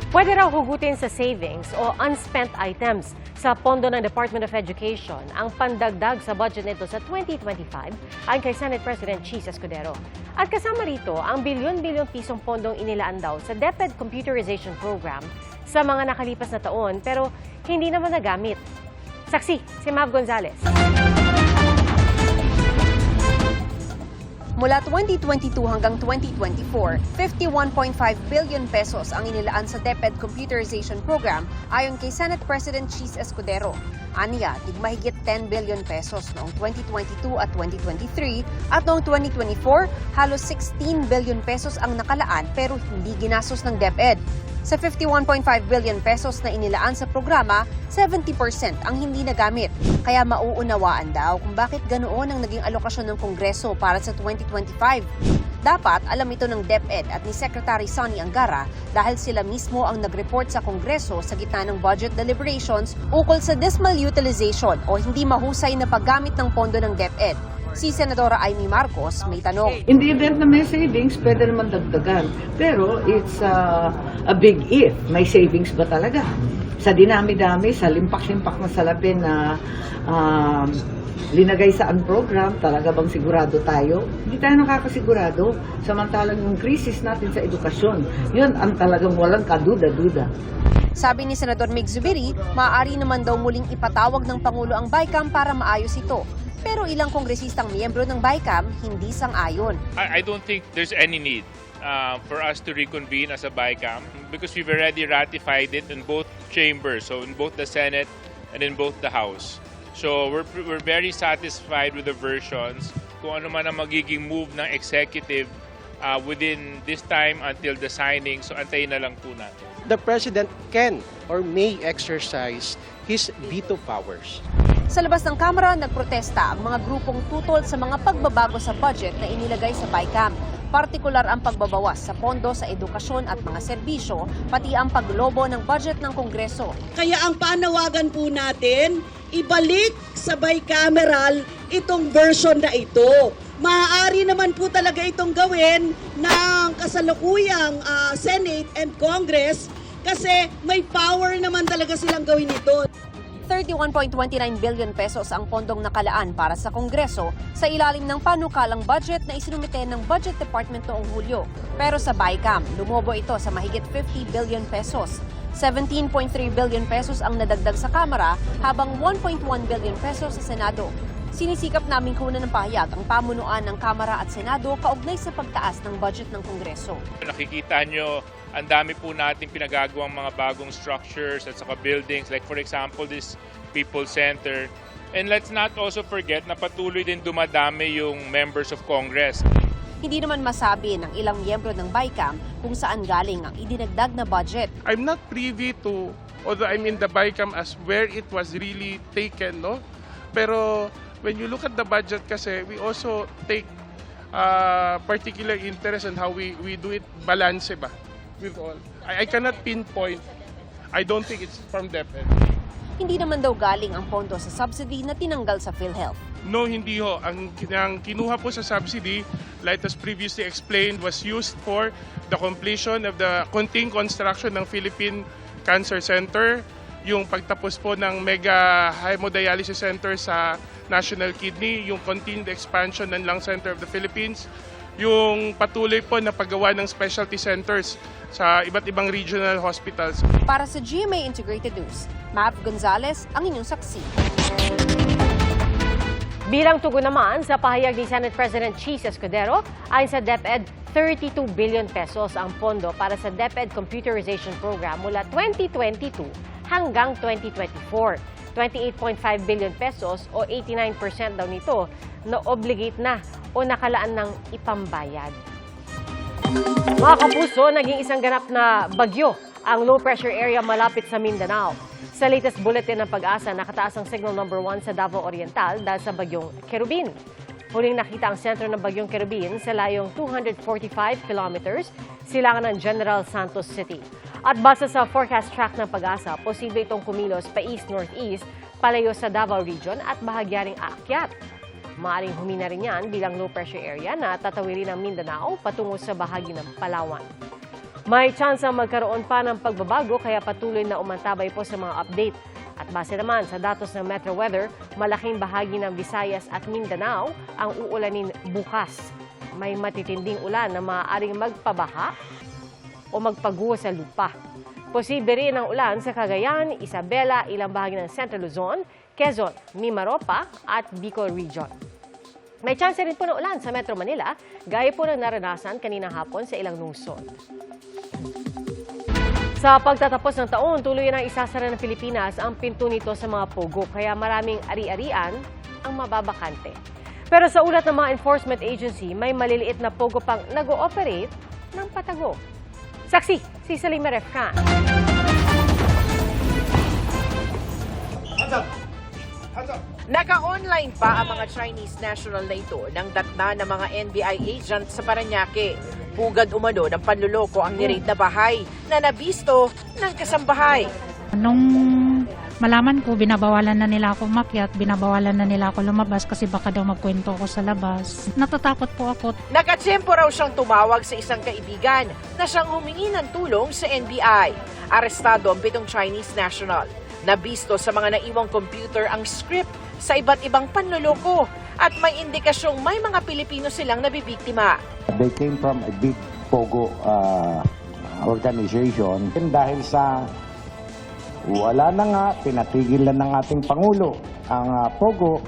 Pwede raw hugutin sa savings o unspent items sa pondo ng Department of Education ang pandagdag sa budget nito sa 2025 ayon kay Senate President Cheese Escudero. At kasama rito ang bilyon-bilyong pisong pondong inilaan daw sa DepEd Computerization Program sa mga nakalipas na taon pero hindi naman nagamit. Saksi, si Mav Gonzalez. Mula 2022 hanggang 2024, 51.5 billion pesos ang inilaan sa DepEd Computerization Program ayon kay Senate President Cheese Escudero. Aniya, tigmahigit 10 billion pesos noong 2022 at 2023 at noong 2024, halos 16 billion pesos ang nakalaan pero hindi ginastos ng DepEd. Sa 51.5 billion pesos na inilaan sa programa, 70% ang hindi nagamit. Kaya mauunawaan daw kung bakit ganoon ang naging alokasyon ng Kongreso para sa 2025. Dapat alam ito ng DepEd at ni Secretary Sonny Angara dahil sila mismo ang nag-report sa Kongreso sa gitna ng budget deliberations ukol sa dismal utilization o hindi mahusay na paggamit ng pondo ng DepEd. Si Senadora Amy Marcos may tanong. In the event na may savings, pwede naman dagdagan. Pero it's a big if. May savings ba talaga? Sa dinami-dami, sa limpak-limpak na salapin na linagay sa program, talaga bang sigurado tayo? Hindi tayo nakakasigurado. Samantalang yung krisis natin sa edukasyon, yun ang talagang walang kaduda-duda. Sabi ni Senador Mig Zubiri, maaari naman daw muling ipatawag ng Pangulo ang BICAM para maayos ito. Pero ilang kongresistang miyembro ng BICAM hindi sang-ayon. I don't think there's any need for us to reconvene as a BICAM because we've already ratified it in both chambers, so in both the Senate and in both the House. So we're very satisfied with the versions. Kung ano man ang magiging move ng executive within this time until the signing, so antayin na lang po natin. The President can or may exercise his veto powers. Sa labas ng Kamara, nagprotesta ang mga grupong tutol sa mga pagbabago sa budget na inilagay sa BICAM. Partikular ang pagbabawas sa pondo sa edukasyon at mga serbisyo, pati ang paglobo ng budget ng Kongreso. Kaya ang panawagan po natin, ibalik sa bicameral itong version na ito. Maaari naman po talaga itong gawin ng kasalukuyang Senate and Congress kasi may power naman talaga silang gawin ito. 31.29 billion pesos ang pondong nakalaan para sa Kongreso sa ilalim ng panukalang budget na isinumite ng Budget Department noong Hulyo. Pero sa BICAM, lumobo ito sa mahigit 50 billion pesos. 17.3 billion pesos ang nadagdag sa Kamara habang 1.1 billion pesos sa Senado. Sinisikap namin kunan ng pahayag ang pamunuan ng Kamara at Senado kaugnay sa pagtaas ng budget ng Kongreso. Nakikita nyo, ang dami po natin pinagagawang mga bagong structures at saka buildings, like for example this People Center. And let's not also forget na patuloy din dumadami yung members of Congress. Hindi naman masabi ng ilang miyembro ng BICAM kung saan galing ang idinagdag na budget. I'm not privy to, although I'm in the BICAM, as where it was really taken, no? Pero when you look at the budget kasi, we also take particular interest in how we do it, balance ba? With all. I cannot pinpoint. I don't think it's from DepEd. Hindi naman daw galing ang pondo sa subsidy na tinanggal sa PhilHealth. No, hindi ho. Ang kinuha po sa subsidy, like as previously explained, was used for the completion of the continuing construction ng Philippine Cancer Center, yung pagtapos po ng mega hemodialysis center sa National Kidney, yung continued expansion ng Lung Center of the Philippines, yung patuloy po na paggawa ng specialty centers sa iba't ibang regional hospitals. Para sa GMA Integrated News, Mav Gonzalez ang inyong saksi. Bilang tugon naman sa pahayag ni Senate President Cheese Escudero, ayon sa DepEd, 32 billion pesos ang pondo para sa DepEd Computerization Program mula 2022 hanggang 2024. 28.5 billion pesos o 89% daw nito na obligate na o nakalaan ng ipambayad. Mga kapuso, naging isang ganap na bagyo ang low pressure area malapit sa Mindanao. Sa latest bulletin ng Pag-asa, nakataas ang signal number 1 sa Davao Oriental dahil sa bagyong Kerubin. Huling nakita ang sentro ng bagyong Kerubin sa layong 245 kilometers silangan ng General Santos City. At base sa forecast track ng Pag-asa, posible itong kumilos pa east-northeast palayo sa Davao Region at bahagya ring aakyat. Maaring humina rin yan bilang low pressure area na tatawirin ng Mindanao patungo sa bahagi ng Palawan. May tsansang magkaroon pa ng pagbabago kaya patuloy na umantabay po sa mga update. At base naman sa datos ng Metro Weather, malaking bahagi ng Visayas at Mindanao ang uulanin bukas. May matitinding ulan na maaaring magpabaha o magpaguho sa lupa. Posible rin ang ulan sa Cagayan, Isabela, ilang bahagi ng Central Luzon, Quezon, Mimaropa at Bicol Region. May chance rin po ng ulan sa Metro Manila, gaya po ng naranasan kaninang hapon sa ilang lungsod. Sa pagtatapos ng taon, tuloy na isasara ng Pilipinas ang pinto nito sa mga pogo, kaya maraming ari-arian ang mababakante. Pero sa ulat ng mga enforcement agency, may maliliit na pogo pang nag-ooperate ng patago. Saksi, si Salima Refran. Naka-online pa ang mga Chinese national na ito nang datna ng mga NBI agent sa Parañaque. Pugad umano ng panluloko ang niraid na bahay na nabisto ng kasambahay. Nung malaman ko, binabawalan na nila ako umakyat, binabawalan na nila ako lumabas kasi baka daw magkwento ako sa labas. Natatakot po ako. Nakatsyempo raw siyang tumawag sa isang kaibigan na siyang humingi ng tulong sa NBI. Arestado ang 7 Chinese national. Nabisto sa mga naiwang computer ang script sa iba't ibang panloloko at may indikasyong may mga Pilipino silang nabibiktima. They came from a big Pogo organization. Dahil sa wala na nga, pinatigilan ng ating Pangulo ang Pogo,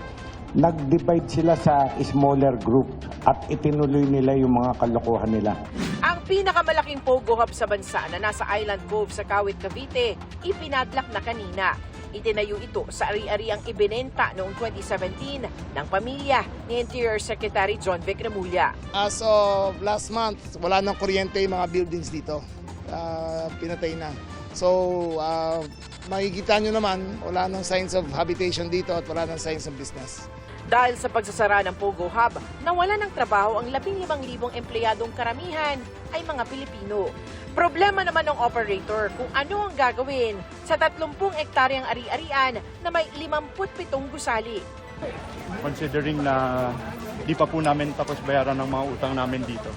nag-divide sila sa smaller group at itinuloy nila yung mga kalokohan nila. Ang pinakamalaking Pogo hub sa bansa na nasa Island Cove sa Kawit, Cavite, ipinadlak na kanina. Itinayo ito sa ari-ariang ibinenta noong 2017 ng pamilya ni Interior Secretary John Vic Remulla. As of last month, wala nang kuryente yung mga buildings dito. Pinatay na. So, makikita nyo naman, wala nang signs of habitation dito at wala nang signs of business. Dahil sa pagsasara ng Pogo Hub, nawala ng trabaho ang 15,000 empleyadong karamihan ay mga Pilipino. Problema naman ng operator kung ano ang gagawin sa 30 hektaryang ari-arian na may 57 gusali. Considering na di pa po namin tapos bayaran ng mga utang namin dito.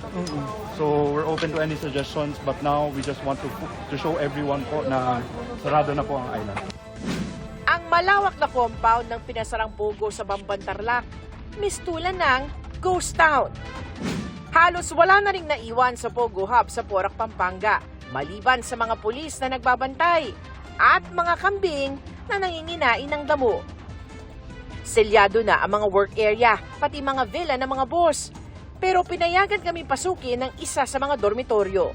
So we're open to any suggestions but now we just want to show everyone po na sarado na po ang island. Ang malawak na compound ng pinasarang Pogo sa Bamban Tarlac, mistulan ng Ghost Town. Halos wala na ring naiwan sa Pogo Hub sa Porac, Pampanga, maliban sa mga pulis na nagbabantay at mga kambing na nanginginain ng damo. Selyado na ang mga work area, pati mga villa ng mga boss. Pero pinayagan kami pasukin ng isa sa mga dormitoryo.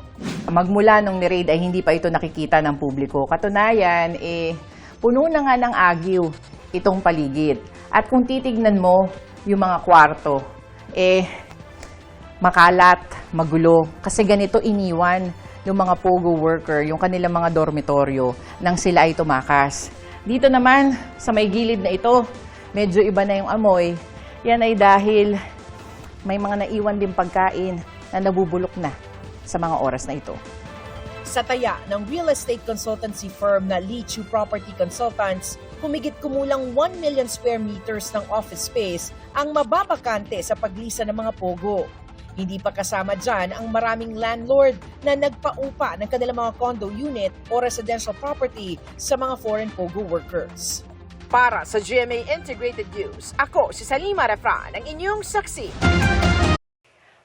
Magmula nung ni-raid ay hindi pa ito nakikita ng publiko. Katunayan, puno na nga ng agyo itong paligid. At kung titignan mo yung mga kwarto, makalat, magulo. Kasi ganito iniwan yung mga Pogo worker, yung kanilang mga dormitoryo, nang sila ay tumakas. Dito naman, sa may gilid na ito, medyo iba na yung amoy. Yan ay dahil may mga naiwan din pagkain na nabubulok na sa mga oras na ito. Sa taya ng real estate consultancy firm na Lee Chu Property Consultants, humigit kumulang 1 million square meters ng office space ang mababakante sa paglisa ng mga Pogo. Hindi pa kasama dyan ang maraming landlord na nagpaupa ng kanilang mga condo unit o residential property sa mga foreign Pogo workers. Para sa GMA Integrated News, ako si Salima Refran, ang inyong saksi.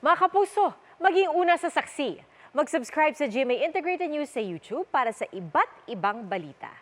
Mga kapuso, maging una sa saksi. Mag-subscribe sa GMA Integrated News sa YouTube para sa iba't ibang balita.